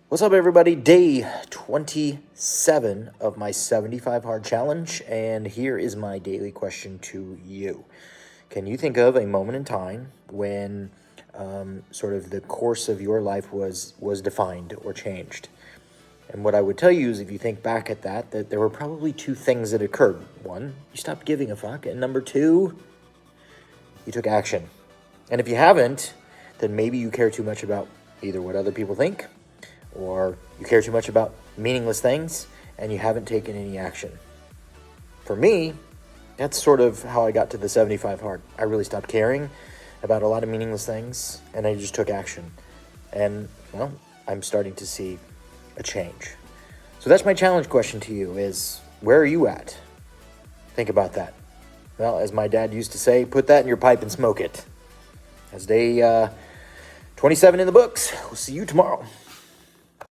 What's up, everybody? Day 27 of my 75 hard challenge, and here is my daily question to you. Can you think of a moment in time when sort of the course of your life was defined or changed? And what I would tell you is, if you think back at that there were probably two things that occurred. One, you stopped giving a fuck, and number two, you took action. And if you haven't, then maybe you care too much about either what other people think, or you care too much about meaningless things and you haven't taken any action. For me, that's sort of how I got to the 75 hard. I really stopped caring about a lot of meaningless things and I just took action. And, well, I'm starting to see a change. So that's my challenge question to you is, where are you at? Think about that. Well, as my dad used to say, put that in your pipe and smoke it. As day 27 in the books. We'll see you tomorrow.